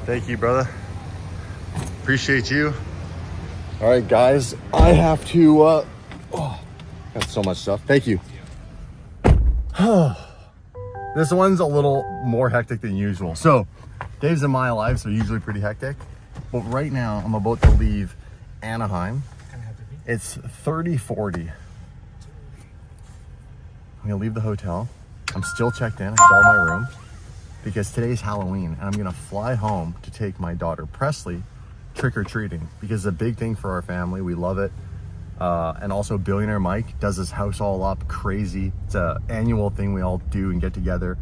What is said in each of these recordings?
Thank you, brother. Appreciate you. All right, guys, I have to, oh, got so much stuff. Thank you. This one's a little more hectic than usual. So days in my life are usually pretty hectic, but right now I'm about to leave Anaheim. It's 30:40. I'm gonna leave the hotel. I'm still checked in, I still have my room because today's Halloween and I'm gonna fly home to take my daughter Presley trick-or-treating because it's a big thing for our family. We love it. And also Billionaire Mike does his house all up crazy. It's an annual thing we all do and get together.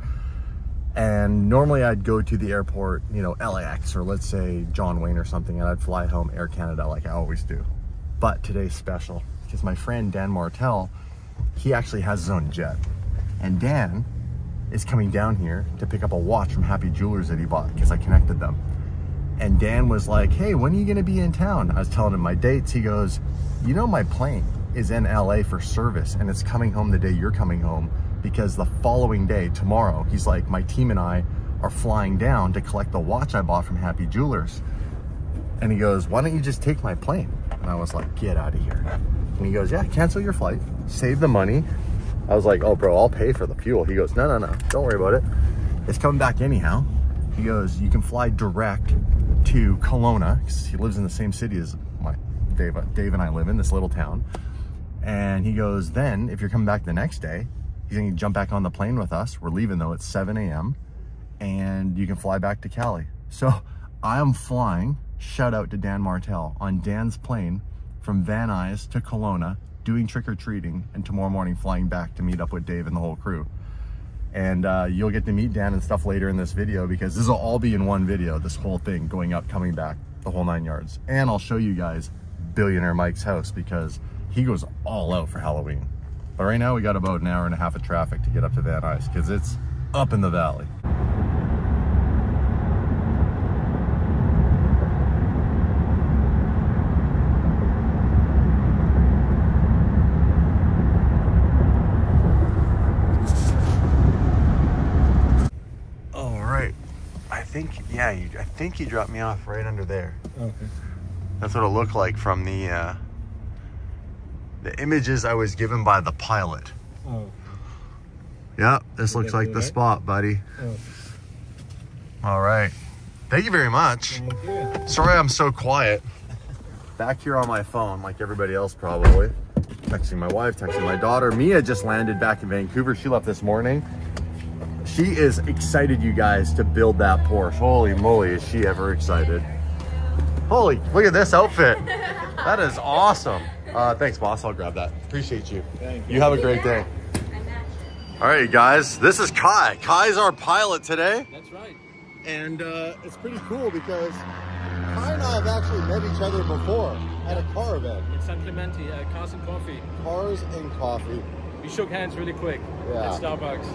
And normally I'd go to the airport, you know, LAX or let's say John Wayne or something, and I'd fly home Air Canada like I always do. But today's special because my friend Dan Martell, he actually has his own jet. And Dan is coming down here to pick up a watch from Happy Jewelers that he bought because I connected them. And Dan was like, hey, when are you gonna be in town? I was telling him my dates. He goes, you know, my plane is in LA for service and it's coming home the day you're coming home because the following day, tomorrow, he's like, my team and I are flying down to collect the watch I bought from Happy Jewelers. And he goes, why don't you just take my plane? And I was like, get out of here. And he goes, yeah, cancel your flight, save the money. I was like, oh, bro, I'll pay for the fuel. He goes, no, don't worry about it. It's coming back anyhow. He goes, you can fly direct to Kelowna, because he lives in the same city as Dave and I live in, this little town. And he goes, then if you're coming back the next day, he's gonna jump back on the plane with us. We're leaving though at 7 a.m. and you can fly back to Cali. So I am flying, shout out to Dan Martell, on Dan's plane from Van Nuys to Kelowna, doing trick-or-treating, and tomorrow morning flying back to meet up with Dave and the whole crew. And you'll get to meet Dan and stuff later in this video because this will all be in one video, this whole thing, going up, coming back, the whole 9 yards. And I'll show you guys Billionaire Mike's house because he goes all out for Halloween. But right now we got about an hour and a half of traffic to get up to Van Nuys because it's up in the valley. I think you dropped me off right under there. Okay. That's what it looked like from the images I was given by the pilot. Oh. Yeah, this looks like the spot, buddy. Oh. All right. Thank you very much. Thank you. Sorry I'm so quiet. Back here on my phone, like everybody else probably. Texting my wife, texting my daughter. Mia just landed back in Vancouver. She left this morning. She is excited, you guys, to build that Porsche. Holy moly, is she ever excited. Holy, look at this outfit. That is awesome. Thanks, boss. I'll grab that. Appreciate you. Thank you. You have a great day. All right, guys, this is Kai. Kai's our pilot today. That's right. And it's pretty cool because Kai and I have actually met each other before at a car event. In San Clemente, Cars and Coffee. Cars and Coffee. We shook hands really quick at Starbucks.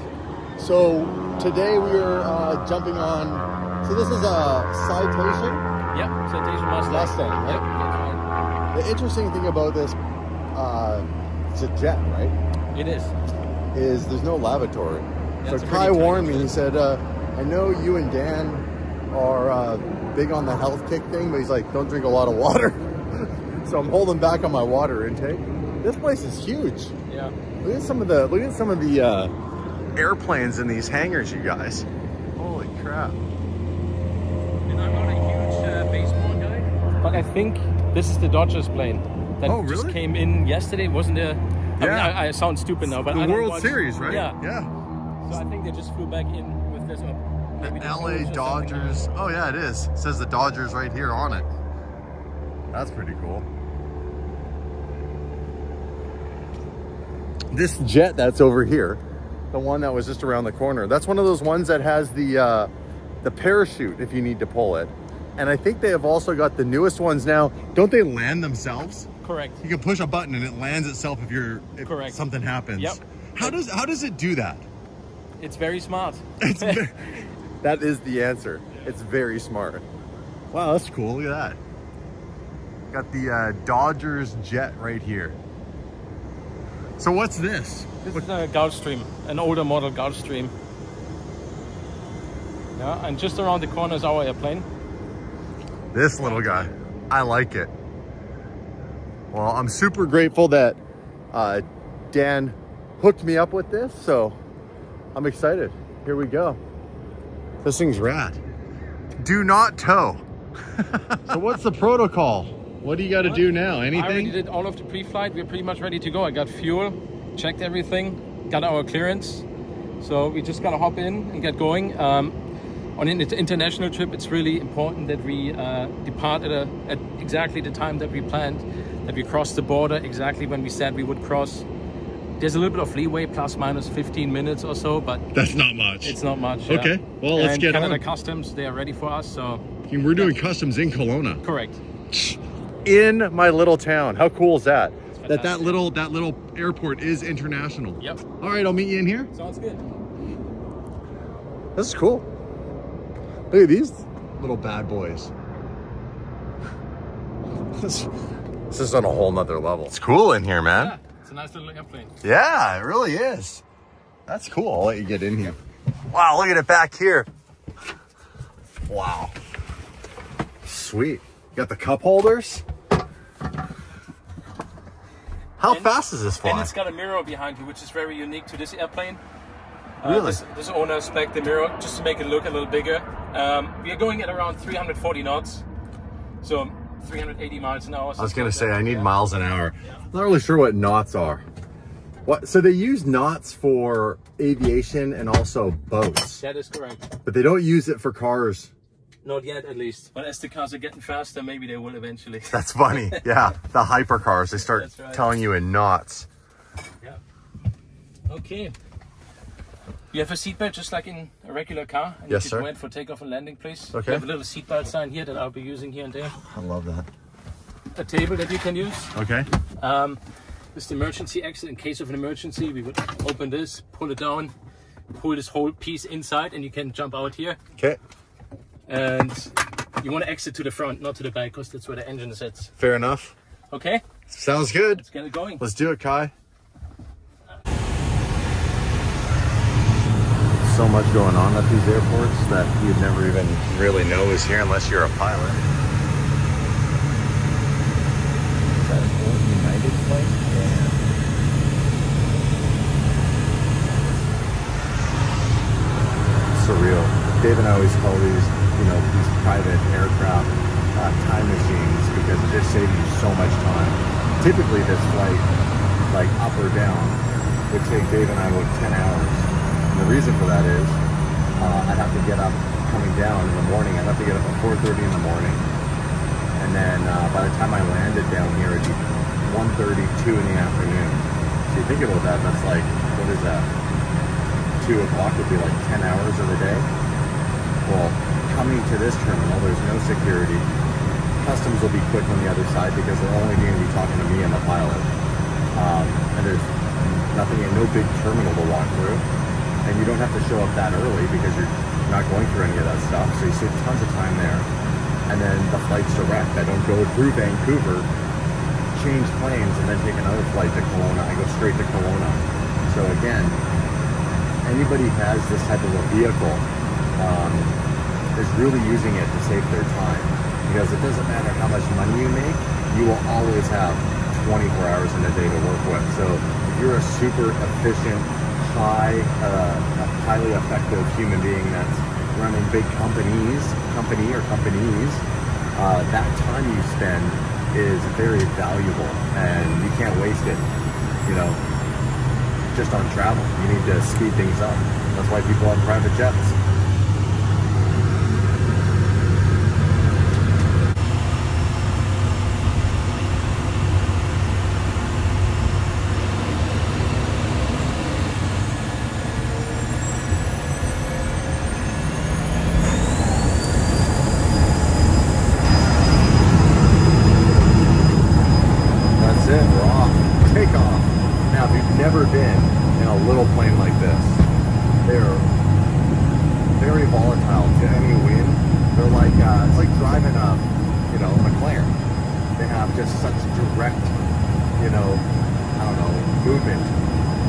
So today we are jumping on, so this is a Citation? Yep, Citation Mustang. Mustang, right? Yep, that's right. The interesting thing about this, it's a jet, right? It is. Is there's no lavatory. Yeah, so Kai warned me, he said, I know you and Dan are big on the health kick thing, but he's like, don't drink a lot of water. So I'm holding back on my water intake. This place is huge. Yeah. Look at some of the airplanes in these hangars, you guys. Holy crap. And I'm not a huge baseball guy, but I think this is the Dodgers plane that just came in yesterday, wasn't there? Yeah. I mean, I sound stupid now, but the World Series, right? Yeah. So I think they just flew back in with this up. The LA Dodgers. Oh yeah, it is. It says the Dodgers right here on it. That's pretty cool. This jet that's over here, the one that was just around the corner, that's one of those ones that has the parachute if you need to pull it. And I think they have also got the newest ones now. Don't they land themselves? Correct. You can push a button and it lands itself if something happens. Yep. How does it do that? It's very smart. That is the answer. Yeah. It's very smart. Wow, that's cool. Look at that. Got the Dodgers jet right here. So what's this? This is a Gulfstream, an older model Gulfstream. Yeah, and just around the corner is our airplane. This little guy, I like it. Well, I'm super grateful that Dan hooked me up with this, so I'm excited. Here we go. This thing's rad. Do not tow. So what's the protocol? What do you got to do now? Anything? I already did all of the pre-flight. We're pretty much ready to go. I got fuel, checked everything, got our clearance. So we just got to hop in and get going. On an international trip, it's really important that we depart at exactly the time that we planned, that we cross the border exactly when we said we would cross. There's a little bit of leeway, plus minus 15 minutes or so, but that's not much. It's not much. Okay, yeah. well, let's get Canada on. Customs, they are ready for us, so. We're doing customs in Kelowna. Correct. In my little town. How cool is that? That little airport is international. Yep. All right, I'll meet you in here. Sounds good. This is cool. Look at these little bad boys. This is on a whole nother level. It's cool in here, man. Yeah, it's a nice little airplane. Yeah, it really is. That's cool. I'll let you get in here. Wow, look at it back here. Wow. Sweet. Got the cup holders. How fast is this flying? And it's got a mirror behind you, which is very unique to this airplane. Really? This owner spec'd the mirror just to make it look a little bigger. We are going at around 340 knots, so 380 miles an hour. I was going to say, I need miles an hour. Yeah. Not really sure what knots are. What? So they use knots for aviation and also boats. That is correct. But they don't use it for cars. Not yet, at least. But as the cars are getting faster, maybe they will eventually. That's funny. Yeah, the hypercars, they start telling you in knots. Yeah. Okay. You have a seatbelt just like in a regular car. And Yes, you sir. go in for takeoff and landing, please. Okay. You have a little seatbelt sign here that I'll be using here and there. I love that. A table that you can use. Okay. This is the emergency exit. In case of an emergency, we would open this, pull it down, pull this whole piece inside, and you can jump out here. Okay. And you want to exit to the front, not to the back, because that's where the engine sits. Fair enough. Okay? Sounds good. Let's get it going. Let's do it, Kai. So much going on at these airports that you'd never even really know is here unless you're a pilot. Is that an old United flight? Yeah. Surreal. Dave and I always call these, these private aircraft time machines because it just saves you so much time. Typically this flight, like up or down, would take Dave and I about 10 hours. And the reason for that is I'd have to get up coming down in the morning. I'd have to get up at 4:30 in the morning. And then by the time I landed down here, it'd be 1:30, 2 in the afternoon. So you think about that, that's like, what is that? 2 o'clock would be like 10 hours of the day. Well, coming to this terminal, there's no security. Customs will be quick on the other side because they're only going to be talking to me and the pilot. And there's nothing, no big terminal to walk through. And you don't have to show up that early because you're not going through any of that stuff. So you save tons of time there. And then the flight's direct. I don't go through Vancouver, change planes, and then take another flight to Kelowna. I go straight to Kelowna. So again, anybody who has this type of a vehicle is really using it to save their time. Because it doesn't matter how much money you make, you will always have 24 hours in a day to work with. So if you're a super efficient, highly effective human being that's running big companies, that time you spend is very valuable and you can't waste it, just on travel. You need to speed things up. That's why people have private jets. Never been in a little plane like this. They're very volatile to any wind. They're like it's like driving a McLaren. They have just such direct movement,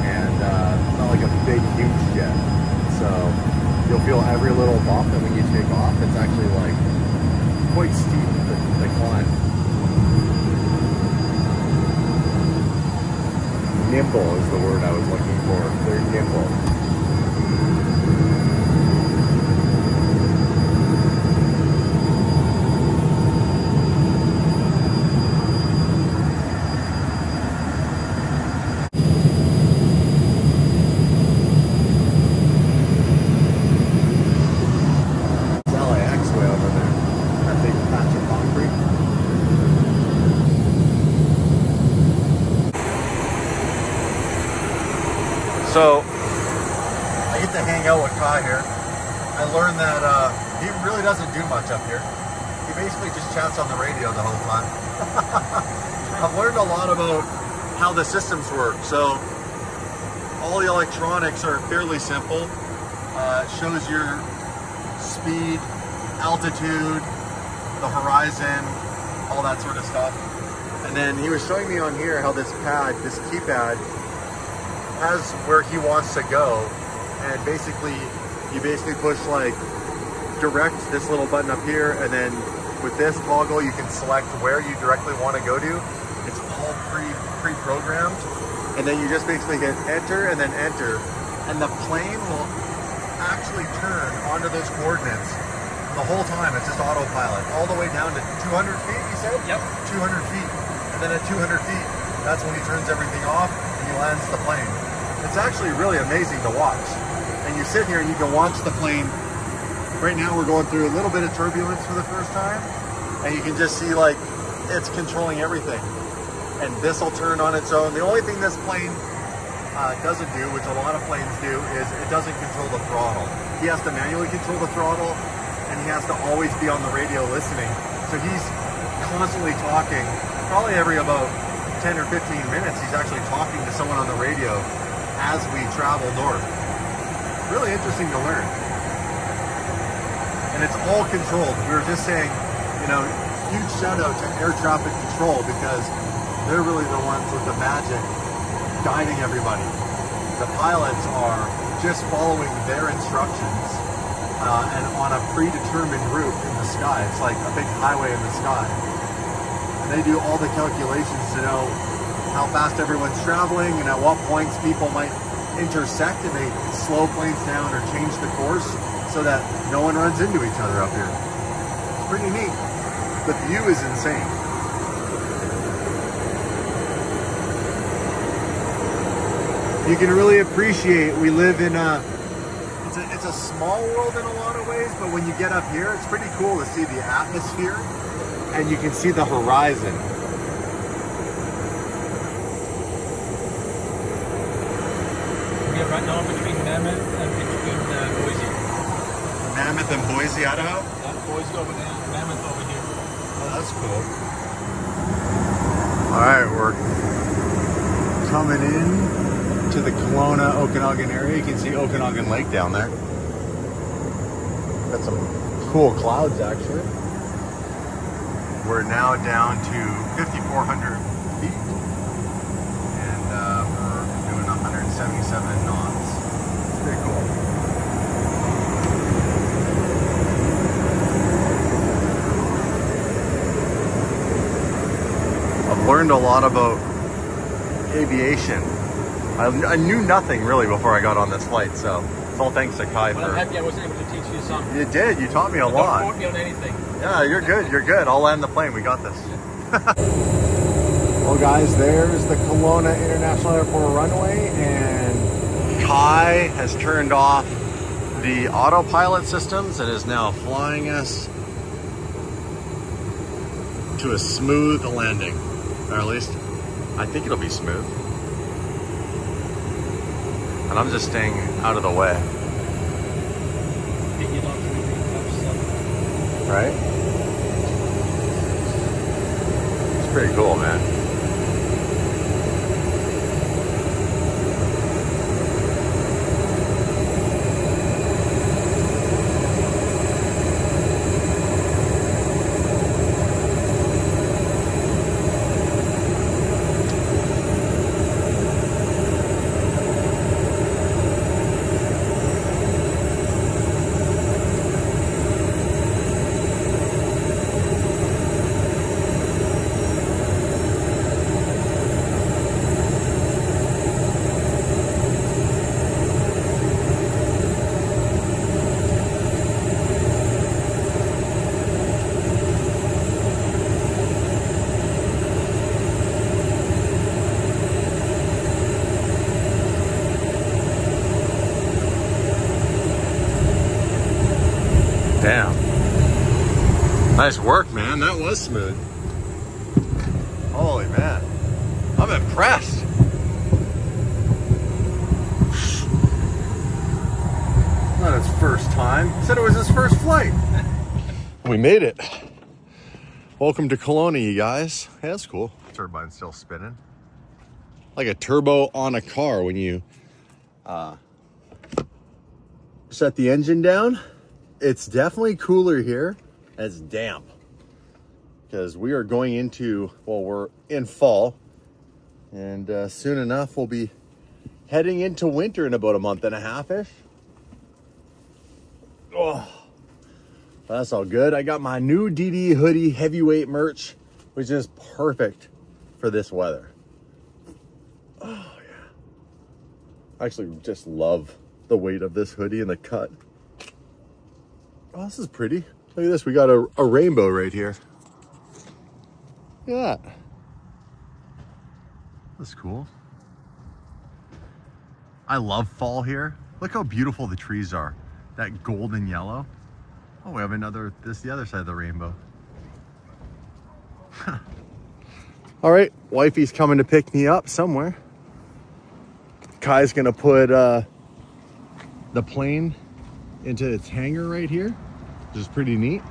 and it's not like a big huge jet. So you'll feel every little bump, and when you take off, it's actually like quite steep. nimble is the word I was looking for. They're nimble. So, I get to hang out with Kai here. I learned that he really doesn't do much up here. He basically just chats on the radio the whole time. I've learned a lot about how the systems work. So, all the electronics are fairly simple. It shows your speed, altitude, the horizon, all that sort of stuff. And then he was showing me on here how this pad, this keypad, has where he wants to go, and basically you push like direct this little button up here, and then with this toggle you can select where you directly want to go to. It's all pre-programmed, and then you just basically hit enter and then enter, and the plane will actually turn onto those coordinates the whole time. It's just autopilot all the way down to 200 feet, you said? Yep. 200 feet, and then at 200 feet that's when he turns everything off and he lands the plane. It's actually really amazing to watch. And you sit here and you can watch the plane. Right now we're going through a little bit of turbulence for the first time, and you can just see like it's controlling everything. And this will turn on its own. The only thing this plane doesn't do, which a lot of planes do, is it doesn't control the throttle. He has to manually control the throttle, and he has to always be on the radio listening. So he's constantly talking, probably every about 10 or 15 minutes, he's actually talking to someone on the radio as we travel north. Really interesting to learn. And it's all controlled. We were just saying, you know, huge shout out to air traffic control, because they're really the ones with the magic guiding everybody. The pilots are just following their instructions and on a predetermined route in the sky. It's like a big highway in the sky. And they do all the calculations to know how fast everyone's traveling and at what points people might intersect, and they slow planes down or change the course so that no one runs into each other up here. It's pretty neat. The view is insane. You can really appreciate, we live in it's a small world in a lot of ways, but when you get up here, it's pretty cool to see the atmosphere and you can see the horizon. Right now between Mammoth and between Boise. Mammoth and Boise, Idaho? Yeah, Boise over there, Mammoth over here. Oh, that's cool. Alright, we're coming in to the Kelowna, Okanagan area. You can see Okanagan Lake down there. Got some cool clouds actually. We're now down to 5,400 feet. And we're doing 177 knots. It's pretty cool. I've learned a lot about aviation. I knew nothing really before I got on this flight, so it's all thanks to Kai. Well, I'm happy I was able to teach you something. You did. You taught me a lot. Don't quote me on anything. Yeah, you're good. You're good. I'll land the plane. We got this. Well, guys, there's the Kelowna International Airport runway, and Kai has turned off the autopilot systems and is now flying us to a smooth landing. Or at least, I think it'll be smooth. And I'm just staying out of the way. Right? It's pretty cool, man. Nice work, man. That was smooth. Holy man. I'm impressed. Not his first time. He said it was his first flight. We made it. Welcome to Kelowna, you guys. Hey, that's cool. Turbine's still spinning. Like a turbo on a car when you set the engine down. It's definitely cooler here. It's damp. Because we are going into, well, we're in fall. And soon enough, we'll be heading into winter in about a month and a half-ish. Oh, that's all good. I got my new DD hoodie heavyweight merch, which is perfect for this weather. Oh, yeah. I actually just love the weight of this hoodie and the cut. Oh, this is pretty. Look at this. We got a rainbow right here. Look at that. That's cool. I love fall here. Look how beautiful the trees are. That golden yellow. Oh, we have another, this is the other side of the rainbow. All right, wifey's coming to pick me up somewhere. Kai's gonna put the plane into its hangar right here, which is pretty neat.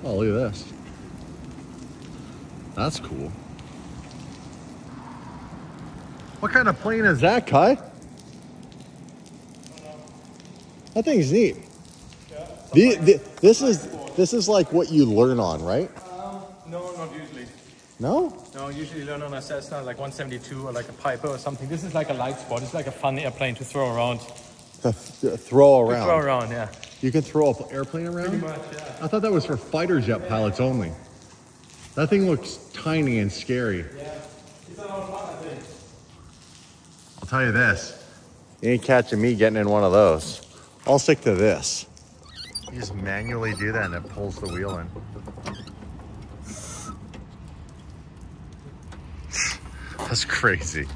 Oh, look at this. That's cool. What kind of plane is that, Kai? That thing's neat. Yeah, this is like what you learn on, right? No, not usually. No? No, usually you learn on a Cessna, like 172 or like a Piper or something. This is like a light spot. It's like a fun airplane to throw around. Throw around? To throw around, yeah. You can throw an airplane around? Pretty much, yeah. I thought that was for fighter jet pilots only. That thing looks tiny and scary. Yeah, it's a lot of fun, I think. I'll tell you this. You ain't catching me getting in one of those. I'll stick to this. You just manually do that and it pulls the wheel in. That's crazy.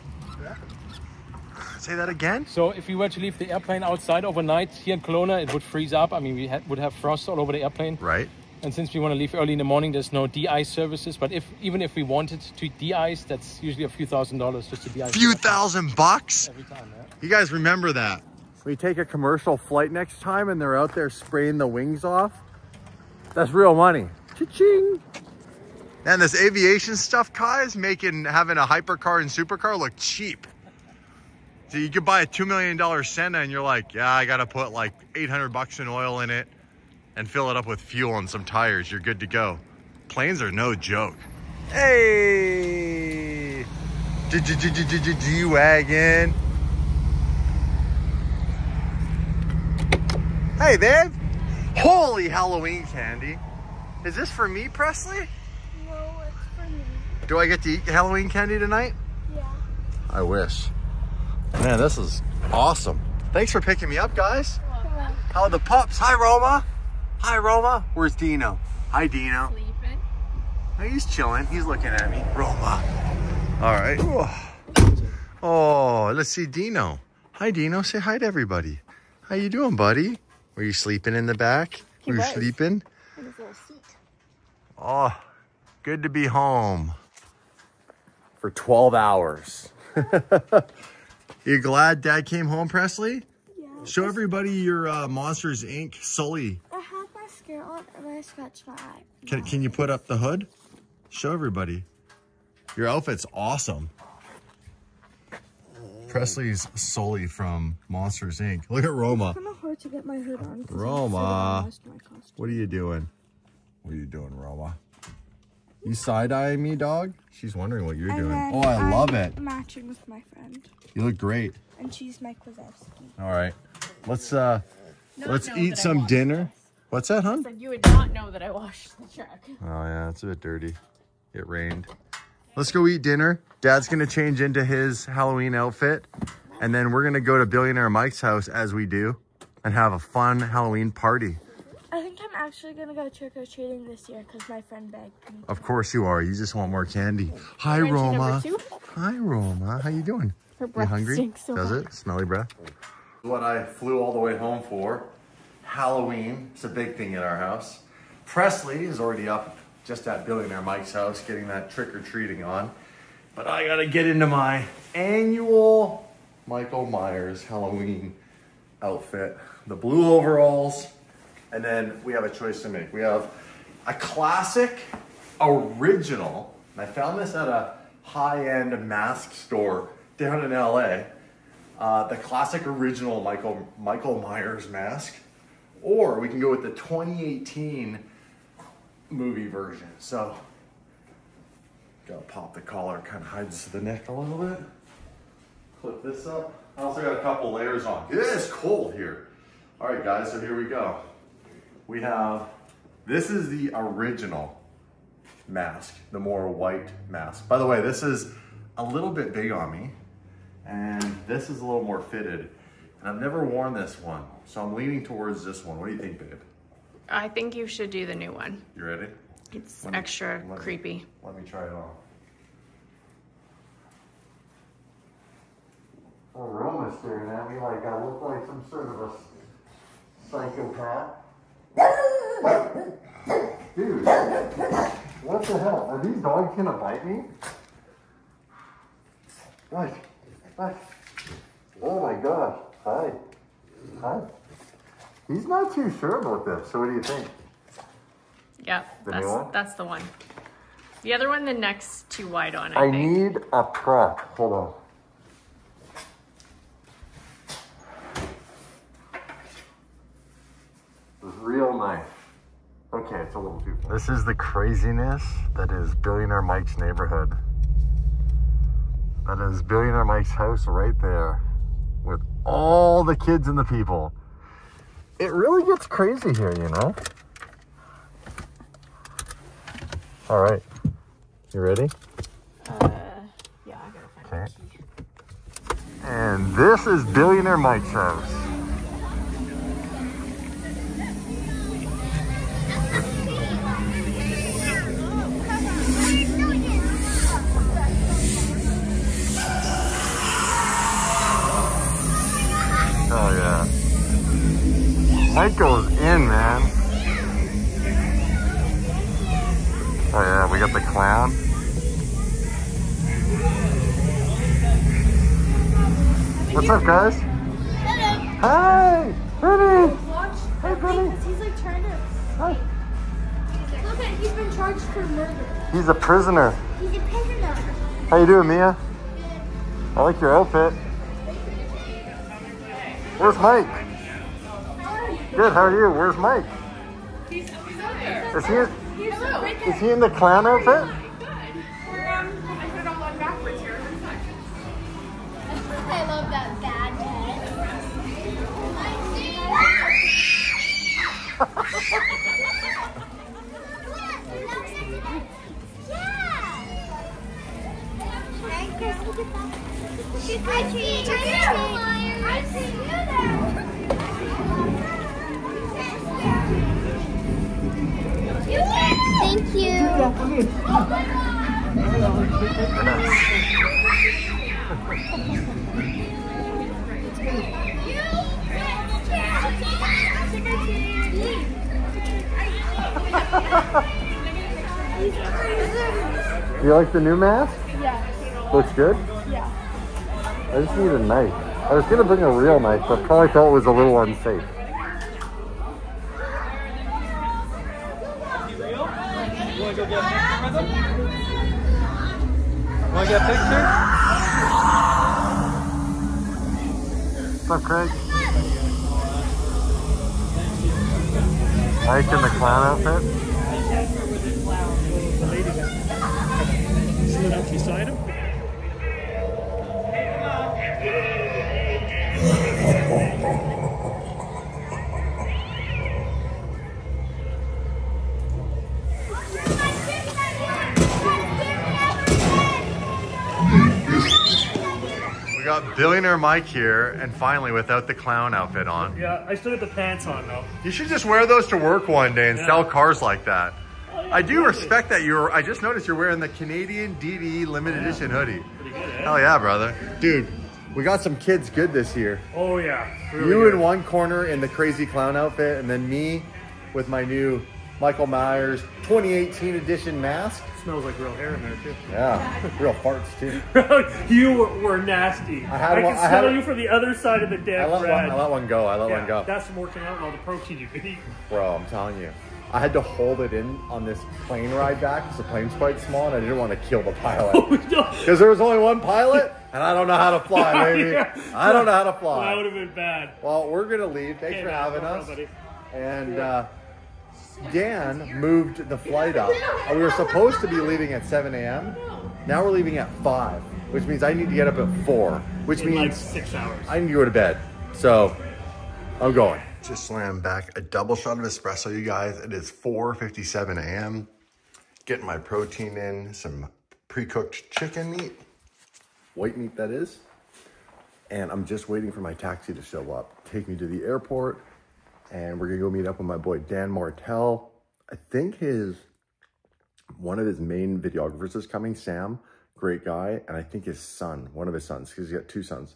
Say that again? So if we were to leave the airplane outside overnight here in Kelowna, it would freeze up. I mean, we would have frost all over the airplane. Right. And since we want to leave early in the morning, there's no de-ice services. But even if we wanted to de-ice, that's usually a few $1,000s just to de-ice. Few $1,000 every time, yeah. You guys remember that. We take a commercial flight next time and they're out there spraying the wings off. That's real money. Cha-ching. And this aviation stuff, Kai, is having a hypercar and supercar look cheap. So you could buy a $2 million Senna and you're like, yeah, I got to put like 800 bucks in oil in it and fill it up with fuel and some tires. You're good to go. Planes are no joke. Hey! G-Wagon. Hey, babe. Holy Halloween candy. Is this for me, Presley? No, it's for me. Do I get to eat Halloween candy tonight? Yeah. I wish. Man, this is awesome. Thanks for picking me up, guys. How are the pups? Hi, Roma. Hi, Roma. Where's Dino? Hi, Dino. Sleeping. Oh, he's chilling. He's looking at me. Roma. All right. Oh, let's see Dino. Hi, Dino. Say hi to everybody. How you doing, buddy? Were you sleeping in the back? Were you sleeping? In his little seat. Oh, good to be home. For 12 hours. You glad Dad came home, Presley? Yeah. Show everybody your Monsters, Inc. Sully. I have mascara on and I scratched my eye. Can you put up the hood? Show everybody. Your outfit's awesome. Presley's Sully from Monsters, Inc. Look at Roma. It's kind of hard to get my hood on. Roma. What are you doing? What are you doing, Roma? You side-eyeing me, dog? She's wondering what you're doing. Oh, I love it. Matching with my friend. You look great. And she's Mike Wazowski. All right. Let's eat some dinner. What's that, hon? You would not know that I washed the truck. Oh, yeah, it's a bit dirty. It rained. Let's go eat dinner. Dad's going to change into his Halloween outfit. And then we're going to go to Billionaire Mike's house, as we do, and have a fun Halloween party. I think I'm actually going to go trick-or-treating this year because my friend begged me. Of course you are. You just want more candy. Hi, Roma. Hi, Roma. How you doing? Her breath you hungry? stinks so Does much. it? Smelly breath? What I flew all the way home for. Halloween. It's a big thing in our house. Presley is already up just at Billionaire Mike's house getting that trick-or-treating on. But I gotta get into my annual Michael Myers Halloween outfit. The blue overalls, and then we have a choice to make. We have a classic original, and I found this at a high-end mask store down in LA. The classic original Michael Myers mask, or we can go with the 2018 movie version. So, gotta pop the collar, kind of hides the neck a little bit. Flip this up. I also got a couple layers on. It is cold here. All right, guys, so here we go. We have, this is the original mask, the more white mask. By the way, this is a little bit big on me, and this is a little more fitted. And I've never worn this one, so I'm leaning towards this one. What do you think, babe? I think you should do the new one. You ready? It's extra creepy. Let me try it on. Oh, Roma's staring at me like I look like some sort of a psychopath. Dude, what the hell? Are these dogs gonna bite me? What? Oh my gosh. Hi. He's not too sure about this, so what do you think? Yeah, that's the one. The other one, the neck's too wide on, I think. need a prep. Hold on. Real knife. Okay, it's a little too far. This is the craziness that is Billionaire Mike's neighborhood. That is Billionaire Mike's house right there with all the kids and the people. It really gets crazy here, you know? All right. You ready? Yeah, I gotta find the key. And this is Billionaire Mike's house. Oh yeah. Mike goes in, man. Oh yeah, we got the clown. What's up, guys? Hello. Hi, Benny. Watch. Hey, Benny. He's like trying to. Hi. Look at, he's been charged for murder. He's a prisoner. He's a prisoner. How you doing, Mia? I like your outfit. Where's Mike? Good, how are you? Where's Mike? He's up there. Is he in, He's right there. is he in the clown outfit? Good. I put it all on backwards here. I love that bad Thank you. You like the new mask? Yeah. Looks good? Yeah. I just need a knife. I was gonna bring a real knife, but probably felt it was a little unsafe. Want to go get a picture with him? Want to get a picture? What's up, Craig? Mike in the clown outfit? Slid up beside him. We got Billionaire Mike here, and finally without the clown outfit on. Yeah, I still got the pants on though. You should just wear those to work one day and Yeah. sell cars like that. Oh, yeah, I do totally. respect that I just noticed you're wearing the Canadian DD limited edition hoodie. Pretty good, eh? Hell yeah, brother. Dude, We got some kids good this year. Oh yeah. Really You good. in one corner in the crazy clown outfit, and then me with my new Michael Myers 2018 edition mask. Smells like real hair in there too. Yeah, real farts too. You were nasty. had I one- can I had smell one- you from the other side of the I deck, let Brad. one go. I let one go. That's from working out and all the protein you've been eating. Bro, I'm telling you. I had to hold it in on this plane ride back because the plane's quite small and I didn't want to kill the pilot. Because there was only one pilot and I don't know how to fly, baby. Yeah. I don't know how to That fly. would have been bad. Well, we're going to leave. Thanks for man, having no us. problem, buddy. And Dan moved the flight up. We were supposed to be leaving at 7 a.m. Now we're leaving at 5, which means I need to get up at 4, which In like means 6 hours. I need to go to bed. So I'm going. Just slammed back a double shot of espresso, you guys. It is 4:57 a.m. Getting my protein in, some pre-cooked chicken meat, white meat that is. And I'm just waiting for my taxi to show up, take me to the airport, and we're gonna go meet up with my boy Dan Martell. I think one of his main videographers is coming, Sam, great guy, and I think his son, one of his sons, because he's got 2 sons.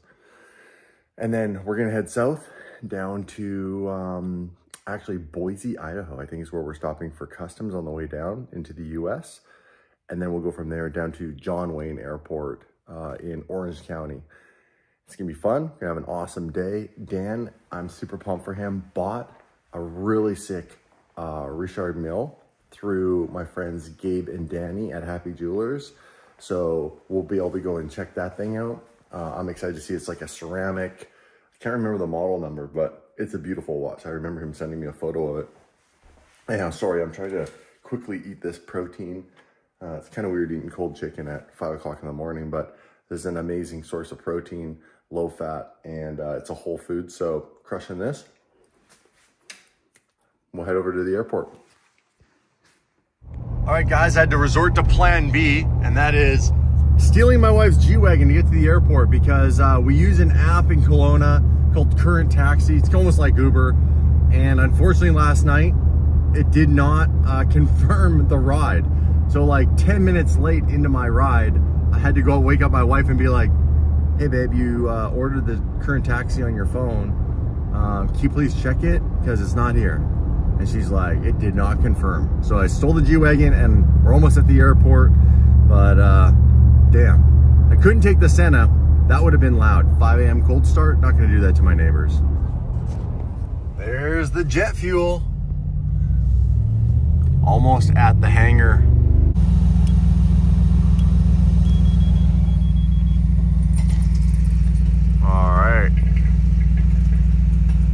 And then we're gonna head south down to actually Boise, Idaho, I think is where we're stopping for customs on the way down into the US. And then we'll go from there down to John Wayne Airport in Orange County. It's gonna be fun. We're gonna have an awesome day. Dan, I'm super pumped for him, bought a really sick Richard Mille through my friends Gabe and Danny at Happy Jewelers. So we'll be able to go and check that thing out. I'm excited to see. It's like a ceramic, I can't remember the model number, but it's a beautiful watch. I remember him sending me a photo of it. Anyhow, sorry, I'm trying to quickly eat this protein. It's kind of weird eating cold chicken at 5 o'clock in the morning, but this is an amazing source of protein, low fat, and it's a whole food. So crushing this. We'll head over to the airport. All right, guys, I had to resort to plan B, and that is stealing my wife's G-Wagon to get to the airport because we use an app in Kelowna called Current Taxi. It's almost like Uber. And unfortunately last night, it did not confirm the ride. So like 10 minutes late into my ride, I had to go wake up my wife and be like, hey babe, you ordered the Current Taxi on your phone. Can you please check it? Because it's not here. And she's like, it did not confirm. So I stole the G-Wagon and we're almost at the airport, but damn, I couldn't take the Senna. That would have been loud. 5 a.m. cold start, not gonna do that to my neighbors. There's the jet fuel. Almost at the hangar. All right.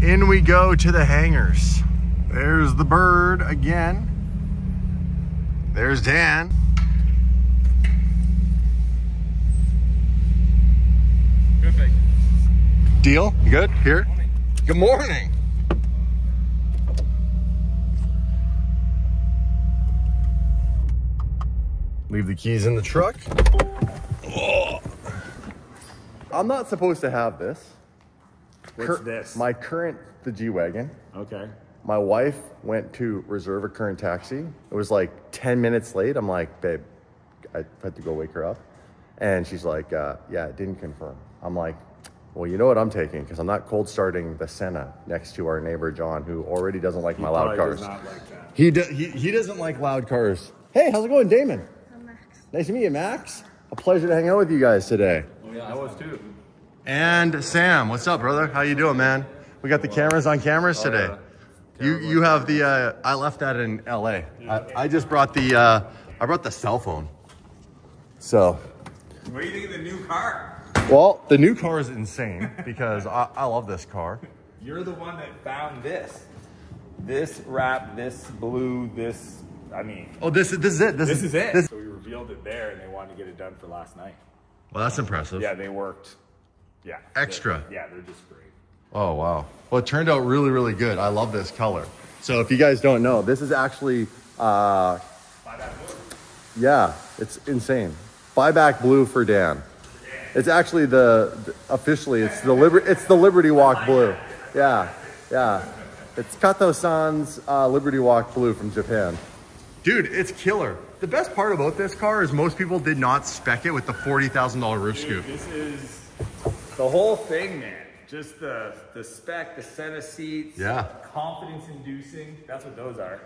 In we go to the hangars. There's the bird again. There's Dan. Perfect. Deal? You good? Here? Good morning. Leave the keys in the truck. Oh. I'm not supposed to have this. What's this? The G-Wagon. Okay. My wife went to reserve a Current Taxi. It was like 10 minutes late. I'm like, babe, I had to go wake her up. And she's like, yeah, it didn't confirm. I'm like, well, you know what I'm taking? Because I'm not cold starting the Senna next to our neighbor, John, who already doesn't like my loud cars. Does not like that. He doesn't like loud cars. Hey, how's it going, Damon? I'm Max. Nice to meet you, Max. A pleasure to hang out with you guys today. Oh yeah, I was too. And Sam, what's up, brother? How you doing, man? We got the cameras on cameras today. You have the, I left that in LA. I just brought the, I brought the cell phone. So. What do you think of the new car? Well, the new car is insane because I love this car. You're the one that found this. This wrap, this blue, this, I mean. Oh, this is it. This is it. So we revealed it there and they wanted to get it done for last night. Well, that's impressive. Yeah, they worked. Yeah. Extra. They're just great. Oh, wow. Well, it turned out really, really good. I love this color. So if you guys don't know, this is actually, yeah, it's insane. Buyback blue for Dan. It's actually officially, it's the Liberty Walk blue. Yeah, yeah. It's Kato-san's Liberty Walk blue from Japan. Dude, it's killer. The best part about this car is most people did not spec it with the $40,000 roof scoop. This is, The whole thing, man. Just the spec, the center seats. Yeah. Confidence inducing. That's what those are.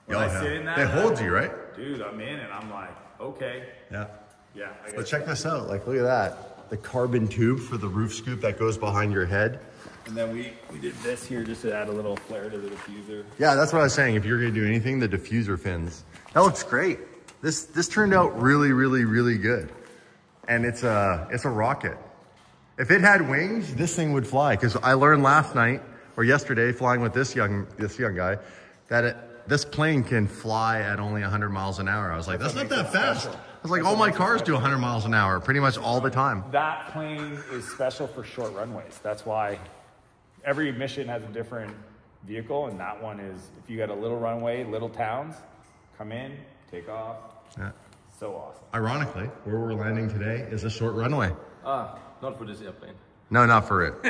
When Oh, I yeah. sit in that, They hold you, right? Dude, I'm in and I'm like, okay. Yeah. Yeah. But check this out. Like, look at that. The carbon tube for the roof scoop that goes behind your head. And then we did this here just to add a little flair to the diffuser. Yeah, that's what I was saying. If you're gonna do anything, the diffuser fins. That looks great. This turned out really, really, really good. And it's a rocket. If it had wings, this thing would fly. Because I learned last night or yesterday, flying with this young guy, that this plane can fly at only 100 miles an hour. I was like, that's not that fast. I was like, all my cars do 100 miles an hour, pretty much all the time. That plane is special for short runways. That's why every mission has a different vehicle, and that one is, if you got a little runway, little towns, come in, take off. Yeah. So awesome. Ironically, where we're landing today is a short runway. Not for this airplane. No, not for it.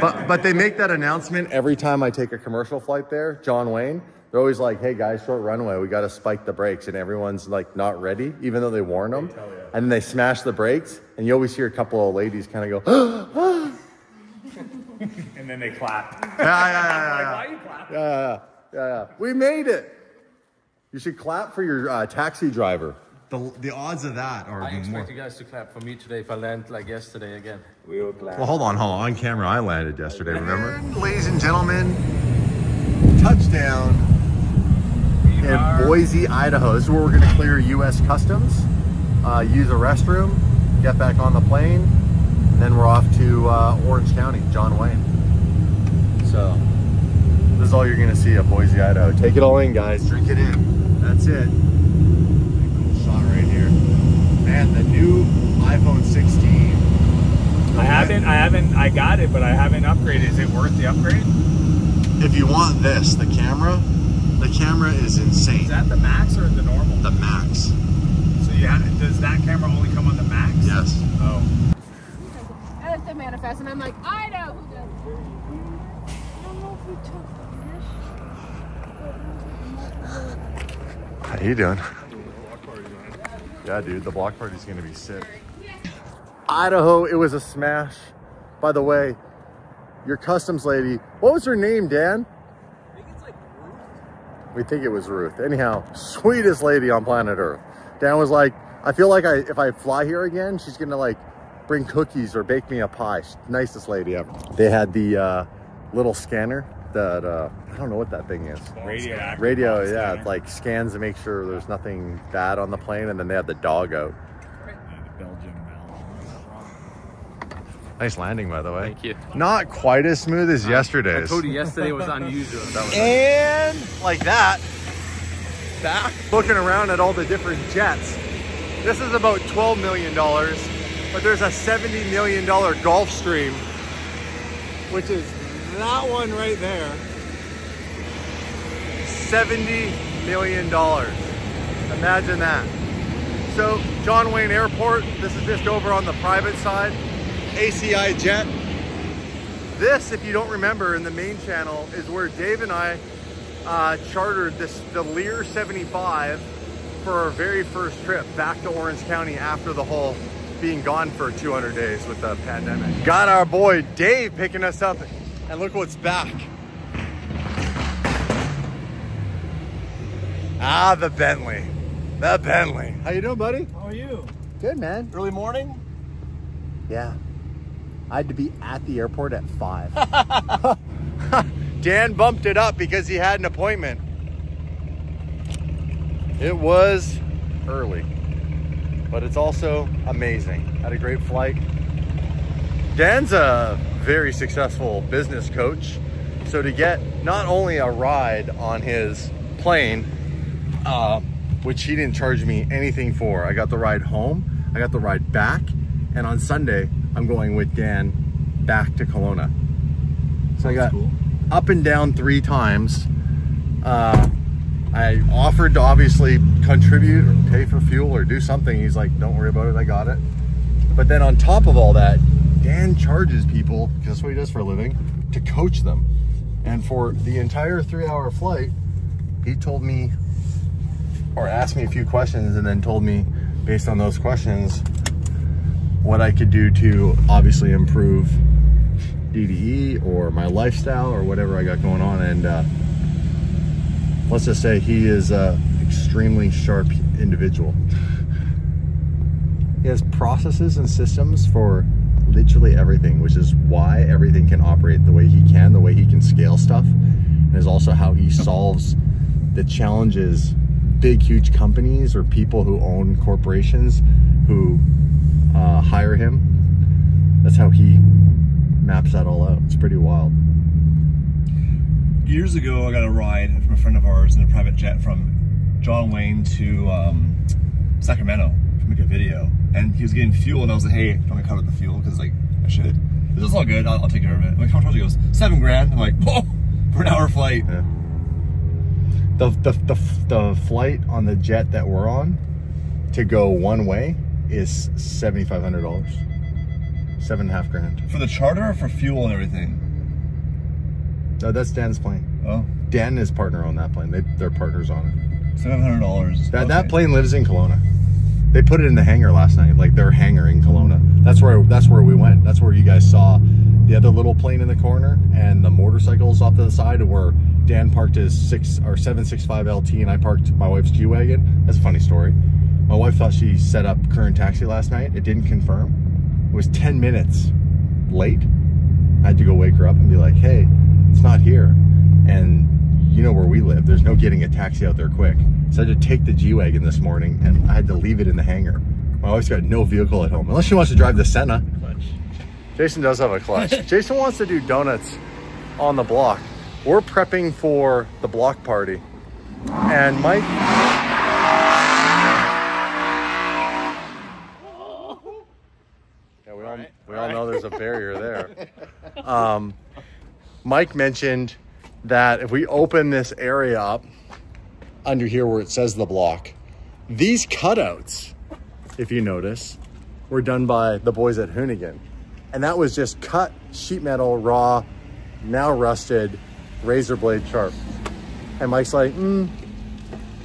but they make that announcement every time I take a commercial flight there, John Wayne. They're always like, hey guys, short runway, we got to spike the brakes. And everyone's like not ready, even though they warn them. And then they smash the brakes. And you always hear a couple of ladies kind of go, And then they clap. yeah. Why are you clapping? Yeah. We made it. You should clap for your taxi driver. The odds of that are I more. expect you guys to clap for me today if I land like yesterday again. We will clap. Well, hold on. On camera, I landed yesterday, remember? Ladies and gentlemen, touchdown in Boise, Idaho. This is where we're going to clear U.S. Customs, use a restroom, get back on the plane, and then we're off to Orange County, John Wayne. So, this is all you're going to see of Boise, Idaho. Take it all in, guys. Drink it in. That's it. Cool shot right here. Man, the new iPhone 16. I got it, but I haven't upgraded. Is it worth the upgrade? If you want this, the camera is insane. Is that the max or the normal? The max. So does that camera only come on the max? Yes. Oh. I looked at Manifest and I'm like, I know who does it. I don't know if we took the fish. How you doing? Yeah, dude, the block party's gonna be sick. Idaho, it was a smash. By the way, your customs lady, what was her name, Dan? I think it's like Ruth. We think it was Ruth. Anyhow, sweetest lady on planet Earth. Dan was like, I feel like if I fly here again, she's gonna like bring cookies or bake me a pie. Nicest lady ever. They had the little scanner that, I don't know what that thing is. Radio, yeah, it like scans to make sure there's nothing bad on the plane, and then they had the dog out. Nice landing, by the way. Thank you. Not quite as smooth as yesterday's. I told you yesterday was unusual. That was And like that, back looking around at all the different jets. This is about $12 million, but there's a $70 million Gulfstream, which is that one right there. $70 million. Imagine that. So John Wayne Airport, this is just over on the private side. ACI jet. This, if you don't remember, in the main channel is where Dave and I chartered the Lear 75 for our very first trip back to Orange County after the whole being gone for 200 days with the pandemic. Got our boy Dave picking us up, and look what's back. Ah, the Bentley. The Bentley. How you doing, buddy? How are you? Good, man. Early morning? Yeah. I had to be at the airport at 5. Dan bumped it up because he had an appointment. It was early, but it's also amazing. Had a great flight. Dan's a very successful business coach. So to get not only a ride on his plane, which he didn't charge me anything for, I got the ride home, I got the ride back, and on Sunday, I'm going with Dan back to Kelowna. So I got up and down 3 times. I offered to obviously contribute or pay for fuel or do something. He's like, don't worry about it, I got it. But then on top of all that, Dan charges people, because that's what he does for a living, to coach them. And for the entire 3-hour flight, he told me, or asked me a few questions and then told me, based on those questions, what I could do to obviously improve DDE or my lifestyle or whatever I got going on. And let's just say he is a extremely sharp individual. He has processes and systems for literally everything, which is why everything can operate the way he can, the way he can scale stuff, and is also how he solves the challenges big, huge companies or people who own corporations who hire him. That's how he maps that all out. It's pretty wild. Years ago, I got a ride from a friend of ours in a private jet from John Wayne to Sacramento to make a video. And he was getting fuel, and I was like, hey, don't get covered in the fuel, because like, I should. This is all good, I'll take care of it. Like, how much was it? He goes, $7 grand. I'm like, whoa, for an hour flight. Yeah. The flight on the jet that we're on to go one way is $7,500. $7.5 grand. For the charter or for fuel and everything? No, that's Dan's plane. Oh. Dan and his partner on that plane. They're partners on it. $700. That plane lives in Kelowna. They put it in the hangar last night, like their hangar in Kelowna. That's where we went. That's where you guys saw the other little plane in the corner and the motorcycles off to the side, where Dan parked his 765 LT and I parked my wife's G-Wagon. That's a funny story. My wife thought she set up current taxi last night. It didn't confirm. It was 10 minutes late. I had to go wake her up and be like, hey, it's not here. And you know where we live. There's no getting a taxi out there quick. So I had to take the G-Wagon this morning and I had to leave it in the hangar. My wife's got no vehicle at home, unless she wants to drive the Senna. Jason does have a clutch. Jason wants to do donuts on the block. We're prepping for the block party. And Mike... Yeah, we all know there's a barrier there. Mike mentioned that if we open this area up under here where it says the block, these cutouts, if you notice, were done by the boys at Hoonigan. And that was just cut sheet metal, raw, now rusted, razor blade sharp. And Mike's like,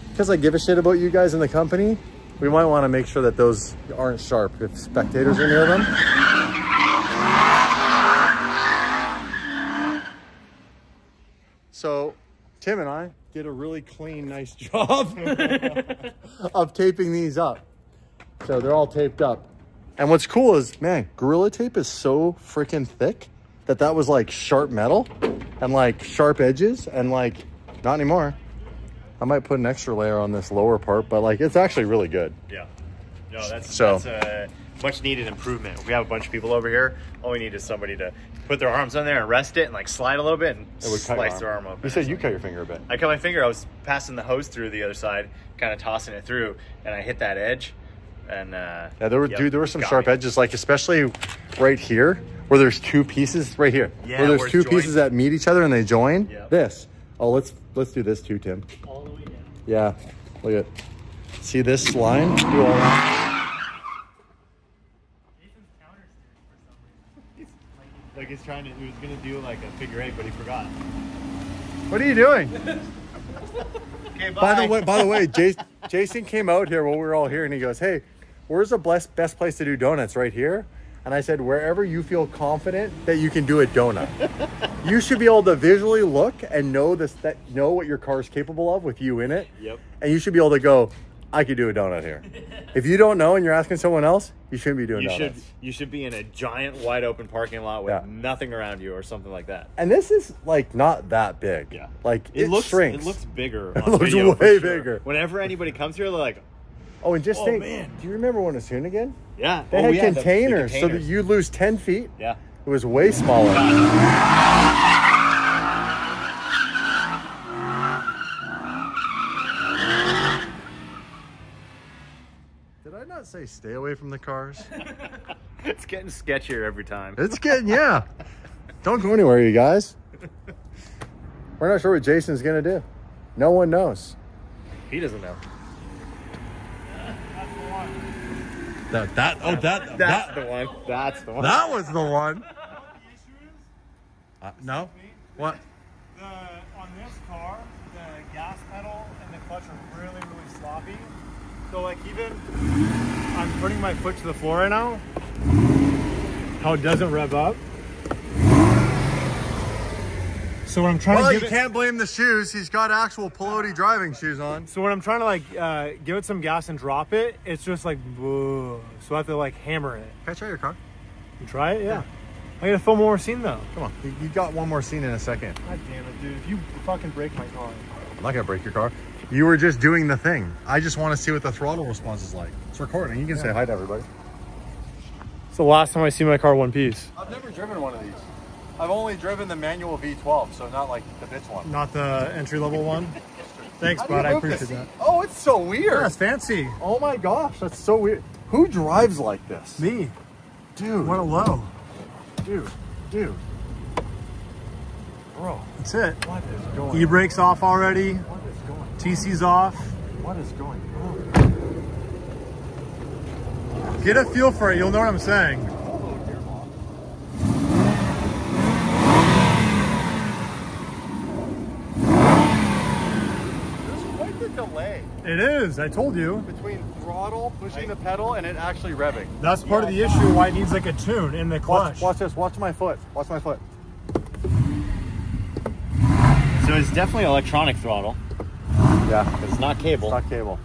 because I give a shit about you guys in the company, we might want to make sure that those aren't sharp if spectators are near them. So Tim and I did a really clean, nice job of taping these up. So they're all taped up. And what's cool is, man, Gorilla Tape is so freaking thick that was like sharp metal and like sharp edges, and like, not anymore. I might put an extra layer on this lower part, but like, it's actually really good. Yeah. No, that's a much needed improvement. If we have a bunch of people over here, all we need is somebody to put their arms on there and rest it and like slide a little bit and slice their arm open. You said you cut your finger a bit. I cut my finger. I was passing the hose through the other side, kind of tossing it through, and I hit that edge. And yeah, there were some sharp edges, like especially right here where there's two pieces right here. Yeah, where there's two pieces that meet each other and they join. Yep. This. Oh, let's do this too, Tim. All the way down. Yeah. Look at. See this line? Do all that. Like he was gonna do like a figure eight, but he forgot. What are you doing? Okay, bye. By the way, Jason came out here while we were all here and he goes, hey, where's the best place to do donuts? Right here? And I said, wherever you feel confident that you can do a donut. You should be able to visually look and know what your car is capable of with you in it. Yep. And you should be able to go, I could do a donut here. If you don't know and you're asking someone else, you shouldn't be doing donuts. You should be in a giant wide open parking lot with nothing around you or something like that. And this is like not that big. Yeah. Like it shrinks. It looks bigger. It looks way bigger. Whenever anybody comes here, they're like, oh, and just think, man. Do you remember when it was Hoonigan? Yeah. They had containers so that you lose 10 feet. Yeah. It was way smaller. Did I not say stay away from the cars? It's getting sketchier every time. It's getting, yeah. Don't go anywhere, you guys. We're not sure what Jason's going to do. No one knows. He doesn't know. That's the one. That's the one. That was the one. No? What? On this car, the gas pedal and the clutch are really sloppy. So like even I'm putting my foot to the floor right now, how it doesn't rev up. So when I'm trying to give you can't blame the shoes. He's got actual pelote driving shoes on. So when I'm trying to like give it some gas and drop it, it's just like, whoa. So I have to like hammer it. Can I try your car? You try it? Yeah. I gotta film one more scene though. Come on, you got one more scene in a second. God damn it, dude. If you fucking break my car. I'm not gonna break your car. You were just doing the thing. I just want to see what the throttle response is like. It's recording. You can say hi to everybody. It's the last time I see my car one piece. I've never driven one of these. I've only driven the manual V12, so not like the bitch one. Not the entry-level one? Thanks, bud. I appreciate that. Oh, it's so weird. Yeah, it's fancy. Oh my gosh, that's so weird. Who drives like this? Me. Dude. What a low. Dude. Bro. That's it. What is going on? E-brake's off already. What is going on? TC's off. What is going on? Get a feel for it. You'll know what I'm saying. Delay. It is. I told you. Between throttle, pushing the pedal, and it actually revving. That's part of the issue why it needs like a tune in the clutch. Watch this. Watch my foot. Watch my foot. So it's definitely electronic throttle. Yeah. But it's not cable. It's not cable.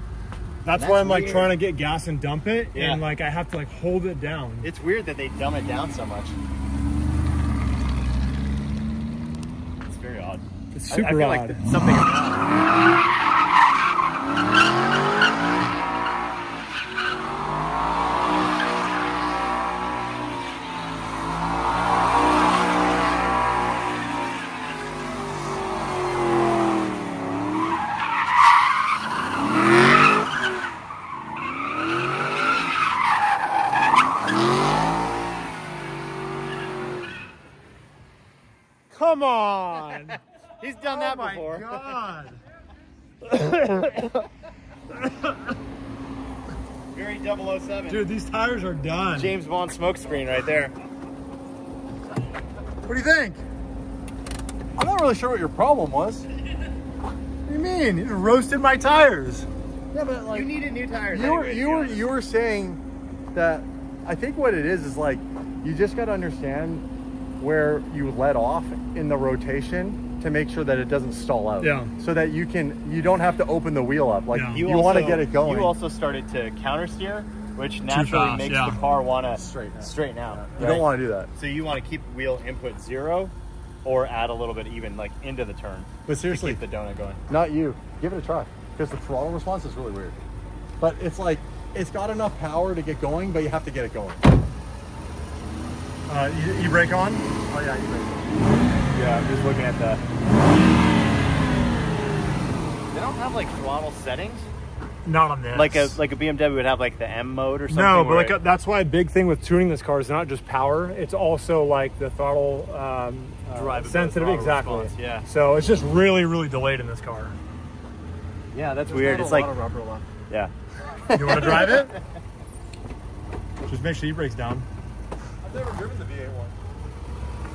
That's why I'm like trying to get gas and dump it, and like I have to like hold it down. It's weird that they dumb it down so much. It's very odd. It's super I feel odd. like something. Come on! He's done that before. God. Very 007. Dude, these tires are done. James Bond smokescreen right there. What do you think? I'm not really sure what your problem was. What do you mean? You roasted my tires. Yeah, but like You needed new tires. you were saying that I think what it is like you just got to understand where you let off in the rotation to make sure that it doesn't stall out. Yeah. So that you don't have to open the wheel up. Like Yeah. you want to get it going. You also started to counter steer, which naturally fast, makes yeah. the car want to Straighten out. You don't want to do that. So you want to keep wheel input 0 or add a little bit even like into the turn. But seriously, to keep the donut going. not you. Give it a try because the throttle response is really weird. But it's like it's got enough power to get going, but you have to get it going. E-brake on? Oh yeah, you brake. Yeah, I'm just looking at the. They don't have like throttle settings. Not on this. Like a BMW would have like the M mode or something. No, but like that's why a big thing with tuning this car is not just power; it's also like the throttle sensitive. Exactly. Response, yeah. So it's just really, really delayed in this car. Yeah, that's weird. It's like rubber left. yeah. You want to drive it? Just make sure e-brake's down. I've never driven the V8 one.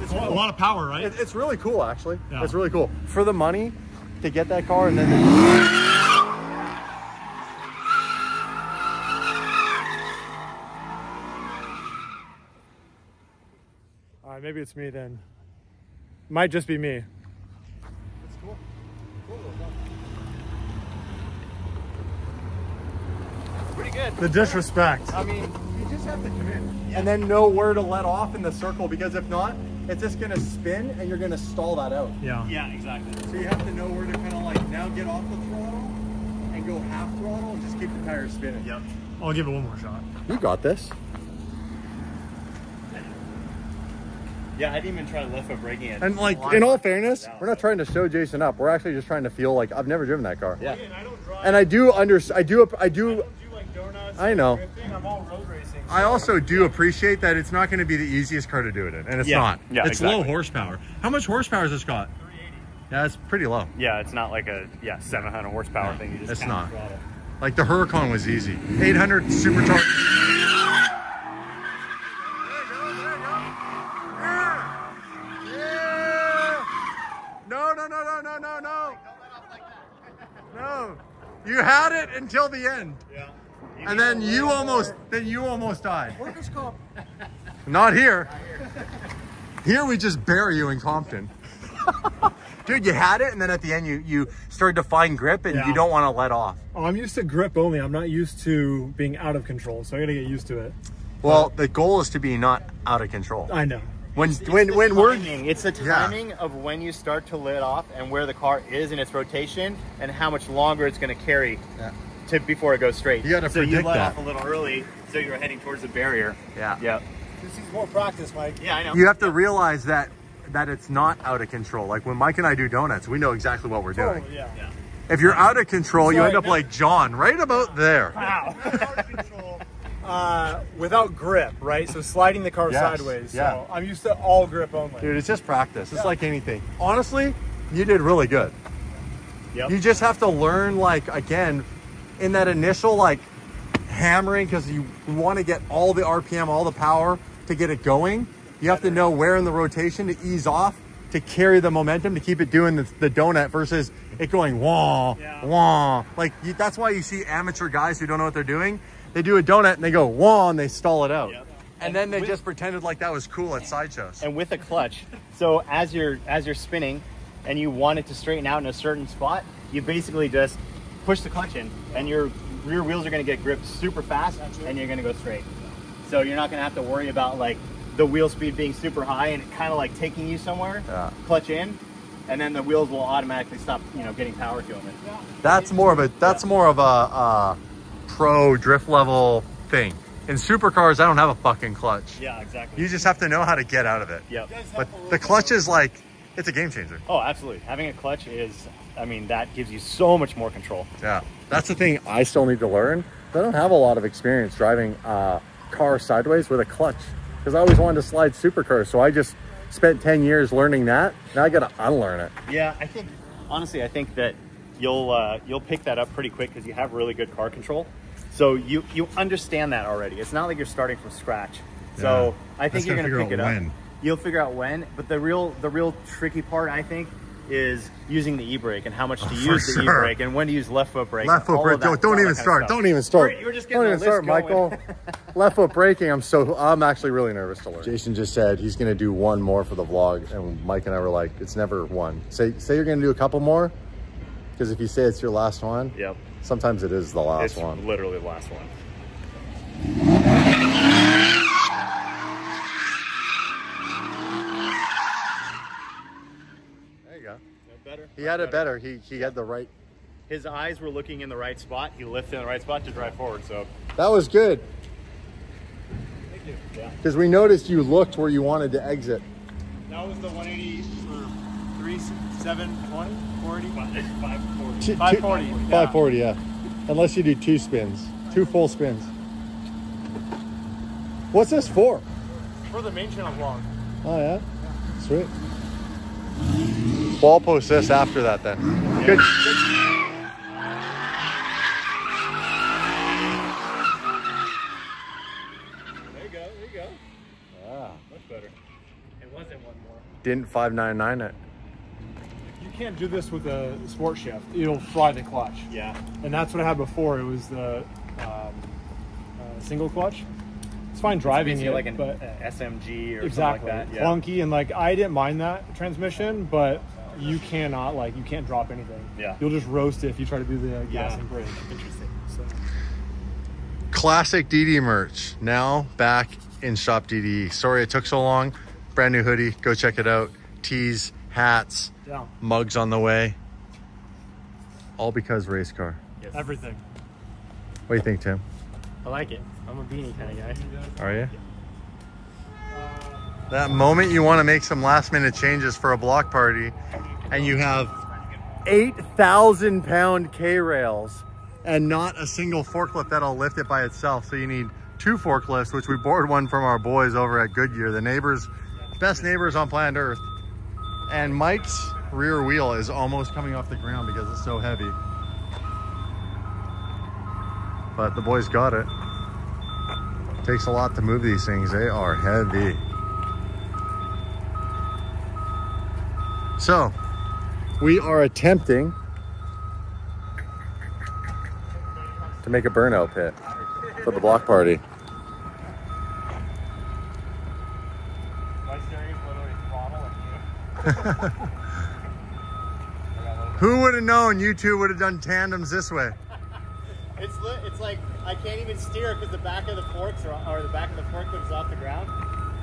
It's a lot of power, right? It's really cool, actually. Yeah. It's really cool for the money to get that car, and then. All right, maybe it's me then. Might just be me. It's cool. Pretty good. The disrespect. I mean, you just have to come in and then know where to let off in the circle, because if not, it's just gonna spin and you're gonna stall that out. Yeah. Yeah, exactly. So you have to know where to kind of like now get off the throttle and go half throttle and just keep the tires spinning. Yep. I'll give it one more shot. You got this. Yeah, I didn't even try to lift up braking it. And like, in all fairness, we're not trying to show Jason up. We're actually just trying to feel like I've never driven that car. Yeah. And I do I do like donuts. I know. Drifting. I'm all road racing. I also do appreciate that it's not going to be the easiest car to do it in, and it's not. Yeah, it's exactly. low horsepower. How much horsepower has this got? 380. Yeah, it's pretty low. Yeah, it's not like a 700 horsepower thing. You just It's count not. the throttle. Like the Huracan was easy. 800 supercharged. No. You had it until the end. Yeah. And then you almost died. Workers' comp. Not here. Here we just bury you in Compton. Dude, you had it, and then at the end you started to find grip, and you don't want to let off. Oh, I'm used to grip only. I'm not used to being out of control, so I gotta get used to it. Well, the goal is to be not out of control. I know. It's the timing of when you start to let off and where the car is in its rotation and how much longer it's going to carry before it goes straight. You got to predict that. So you let off a little early, so you're heading towards the barrier. Yeah. Yep. This is more practice, Mike. Yeah, I know. You have to realize that it's not out of control. Like when Mike and I do donuts, we know exactly what we're doing. Yeah. If you're out of control, you end up like John, right about there. Wow. Out of control. Without grip, right? So sliding the car sideways. So I'm used to all grip only. Dude, it's just practice. It's like anything. Honestly, you did really good. Yep. You just have to learn, like, again, in that initial, like, hammering, because you want to get all the RPM, all the power to get it going. You have to know where in the rotation to ease off to carry the momentum to keep it doing the donut versus it going wah, wah. Like, that's why you see amateur guys who don't know what they're doing. They do a donut and they go wah and they stall it out. Yep. And then they just pretended like that was cool at sideshows. And with a clutch, so as you're spinning and you want it to straighten out in a certain spot, you basically just push the clutch in and your rear wheels are going to get gripped super fast and you're going to go straight. So you're not going to have to worry about like the wheel speed being super high and kind of like taking you somewhere. Clutch in, and then the wheels will automatically stop, getting power to them. That's more of a pro drift level thing. In supercars, I don't have a fucking clutch. Yeah, exactly. You just have to know how to get out of it. Yep. But the clutch is like, it's a game changer. Oh, absolutely. Having a clutch that gives you so much more control. Yeah. That's the thing I still need to learn. I don't have a lot of experience driving a car sideways with a clutch because I always wanted to slide supercars. So I just spent 10 years learning that. Now I got to unlearn it. Yeah, I think that you'll pick that up pretty quick because you have really good car control. So you understand that already. It's not like you're starting from scratch. So I think you're going to pick it up. You'll figure out when. But the real tricky part, I think, is using the e-brake and how much to use the e-brake and when to use left foot brake. Left foot brake. Don't even start. Don't even start. You're just getting don't even start, Michael. Left foot braking. I'm actually really nervous to learn. Jason just said he's going to do one more for the vlog, and Mike and I were like, it's never one. Say you're going to do a couple more, because if you say it's your last one, sometimes it is the last one. It's literally the last one. There you go. Better. He had it better. He had the right. His eyes were looking in the right spot. He lifted in the right spot to drive forward. So that was good. Thank you. Yeah. Because we noticed you looked where you wanted to exit. That was the 180 for 3720, 40, 540. 540. 540, yeah. Unless you do two full spins. What's this for? For the main channel vlog. Oh yeah? Sweet. Well, I'll post this after that then. Yeah. Good. There you go. Ah. Much better. It wasn't one more. Didn't 599 it. You can't do this with a sport shift. It'll fly the clutch. Yeah. And that's what I had before. It was the single clutch. It's fine driving it, like an but SMG or exactly something like that. Yeah. Clunky, and like I didn't mind that transmission, but you can't drop anything. Yeah. You'll just roast it if you try to do the gas and brake. Interesting. So. Classic DD merch now back in Shop DDE. Sorry it took so long. Brand new hoodie. Go check it out. Tees, hats, mugs on the way. All because race car. Yes. Everything. What do you think, Tim? I like it. I'm a beanie kind of guy. Are you? That moment you want to make some last minute changes for a block party and you have 8,000 pound K-rails and not a single forklift that'll lift it by itself. So you need two forklifts, which we borrowed one from our boys over at Goodyear, the neighbors, best neighbors on planet Earth. And Mike's rear wheel is almost coming off the ground because it's so heavy. But the boys got it. Takes a lot to move these things. They are heavy. So, we are attempting to make a burnout pit for the block party. Who would have known you two would have done tandems this way? It's like I can't even steer because the back of the forks or the back of the forklift is off the ground.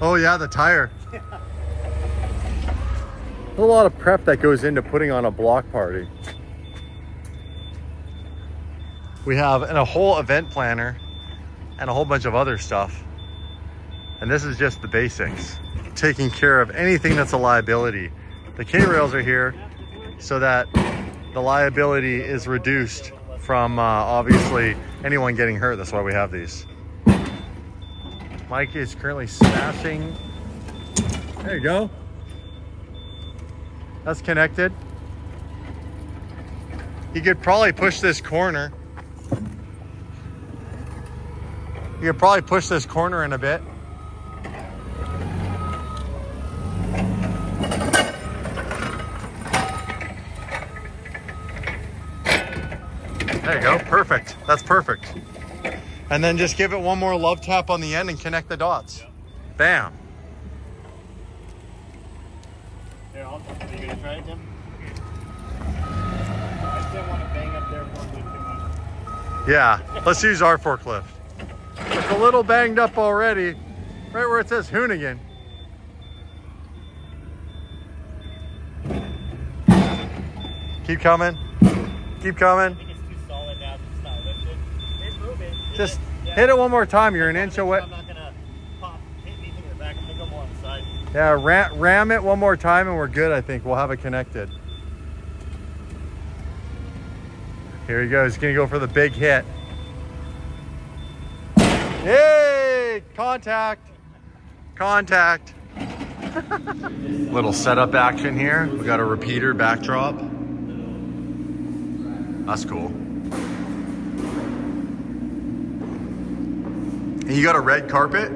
Oh yeah, the tire. A lot of prep that goes into putting on a block party. We have a whole event planner and a whole bunch of other stuff. And this is just the basics. Taking care of anything that's a liability. The K-rails are here so that the liability is reduced from obviously anyone getting hurt. That's why we have these. Mike is currently smashing. There you go. That's connected. You could probably push this corner. You could probably push this corner in a bit. There you go, perfect. That's perfect. And then just give it one more love tap on the end and connect the dots. Yep. Bam. Here, are you gonna try it, Tim? I just didn't want to bang up their forklift too much. Yeah, let's use our forklift. It's a little banged up already, right where it says Hoonigan. Keep coming. Keep coming. Just hit it one more time. You're an inch away. I'm not gonna hit anything in the back. I think I'm more on the side. Yeah, ram it one more time and we're good, I think. We'll have it connected. Here he goes. He's gonna go for the big hit. Yay! Contact. Contact. Little setup action here. We got a repeater backdrop. That's cool. And you got a red carpet?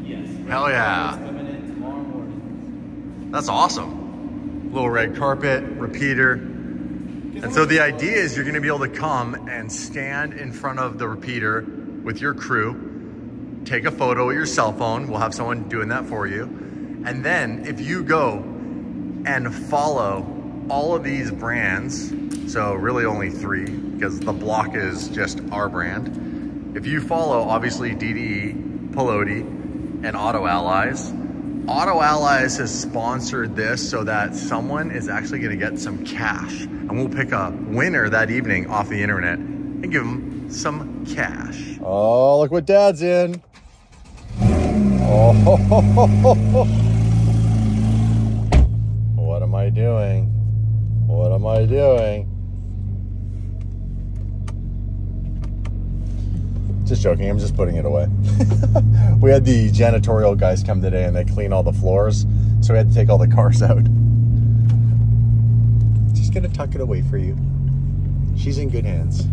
Yes. Hell yeah. Coming in tomorrow morning. That's awesome. Little red carpet, repeater. And so the idea is you're gonna be able to come and stand in front of the repeater with your crew, take a photo with your cell phone. We'll have someone doing that for you. And then if you go and follow all of these brands, so really only 3 because the block is just our brand. If you follow, obviously, DDE, Pelote, and Auto Allies. Auto Allies has sponsored this so that someone is actually gonna get some cash. And we'll pick a winner that evening off the internet and give them some cash. Oh, look what Dad's in. Oh, what am I doing? What am I doing? Just joking, I'm just putting it away. We had the janitorial guys come today and they clean all the floors, so we had to take all the cars out. Just gonna tuck it away for you. She's in good hands.